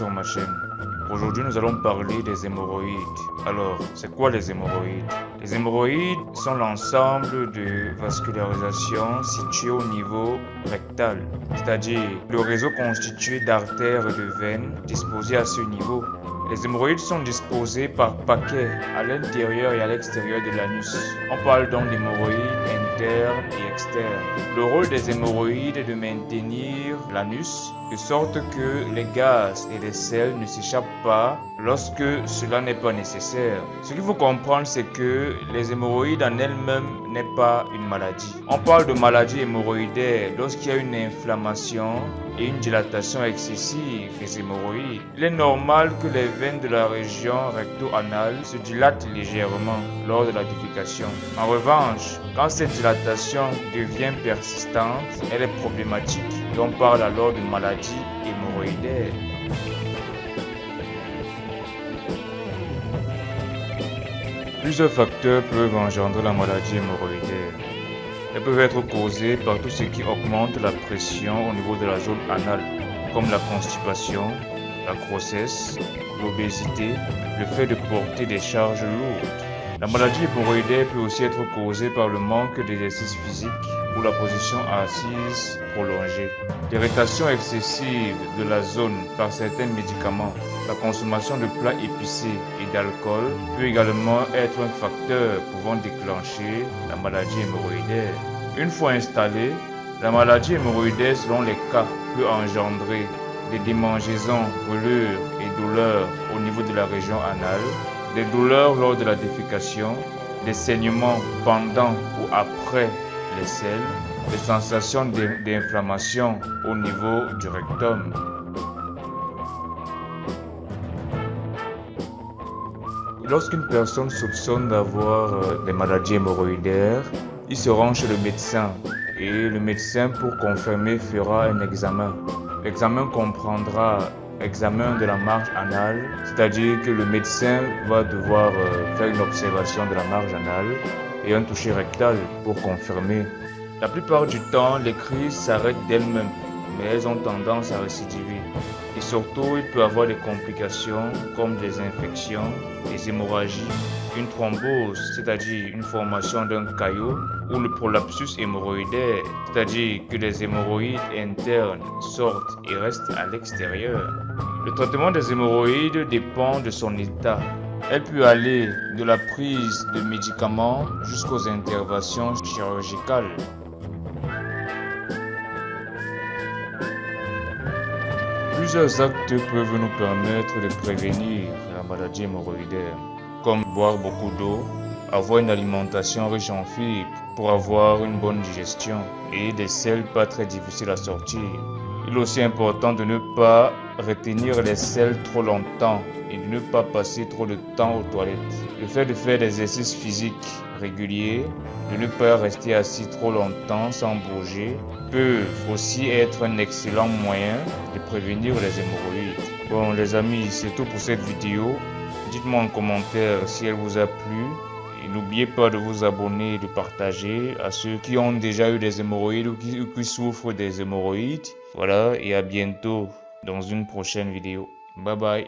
sur ma chaîne. Aujourd'hui, nous allons parler des hémorroïdes. Alors, c'est quoi les hémorroïdes? Les hémorroïdes sont l'ensemble de vascularisations situées au niveau rectal, c'est-à-dire le réseau constitué d'artères et de veines disposées à ce niveau. Les hémorroïdes sont disposés par paquets à l'intérieur et à l'extérieur de l'anus. On parle donc d'hémorroïdes internes et externes. Le rôle des hémorroïdes est de maintenir l'anus de sorte que les gaz et les sels ne s'échappent pas lorsque cela n'est pas nécessaire. Ce qu'il faut comprendre, c'est que les hémorroïdes en elles-mêmes n'est pas une maladie. On parle de maladie hémorroïdaire lorsqu'il y a une inflammation et une dilatation excessive des hémorroïdes. Il est normal que les veines de la région recto-anale se dilatent légèrement lors de la défécation. En revanche, quand cette dilatation devient persistante, elle est problématique et on parle alors de maladie hémorroïdaire. Plusieurs facteurs peuvent engendrer la maladie hémorroïdaire. Elles peuvent être causées par tout ce qui augmente la pression au niveau de la zone anale, comme la constipation, la grossesse, l'obésité, le fait de porter des charges lourdes. La maladie hémorroïdaire peut aussi être causée par le manque d'exercice physique ou la position assise prolongée. L'irritation excessive de la zone par certains médicaments, la consommation de plats épicés et d'alcool peut également être un facteur pouvant déclencher la maladie hémorroïdaire. Une fois installée, la maladie hémorroïdaire, selon les cas, peut engendrer des démangeaisons, brûlures et douleurs au niveau de la région anale, des douleurs lors de la défécation, des saignements pendant ou après les selles, des sensations d'inflammation au niveau du rectum. Lorsqu'une personne soupçonne d'avoir des maladies hémorroïdaires, il se rend chez le médecin et le médecin, pour confirmer, fera un examen. L'examen comprendra examen de la marge anale, c'est-à-dire que le médecin va devoir faire une observation de la marge anale et un toucher rectal pour confirmer. La plupart du temps, les crises s'arrêtent d'elles-mêmes, mais elles ont tendance à récidiver. Et surtout, il peut y avoir des complications comme des infections, des hémorragies, une thrombose, c'est-à-dire une formation d'un caillot, ou le prolapsus hémorroïdaire, c'est-à-dire que les hémorroïdes internes sortent et restent à l'extérieur. Le traitement des hémorroïdes dépend de son état. Elle peut aller de la prise de médicaments jusqu'aux interventions chirurgicales. Plusieurs actes peuvent nous permettre de prévenir la maladie hémorroïdaire, comme boire beaucoup d'eau, avoir une alimentation riche en fibres pour avoir une bonne digestion et des sels pas très difficiles à sortir. Il est aussi important de ne pas retenir les sels trop longtemps et de ne pas passer trop de temps aux toilettes. Le fait de faire des exercices physiques réguliers, de ne pas rester assis trop longtemps sans bouger, peuvent aussi être un excellent moyen de prévenir les hémorroïdes. Bon les amis, c'est tout pour cette vidéo. Dites-moi en commentaire si elle vous a plu. Et n'oubliez pas de vous abonner et de partager à ceux qui ont déjà eu des hémorroïdes ou qui souffrent des hémorroïdes. Voilà, et à bientôt dans une prochaine vidéo. Bye bye.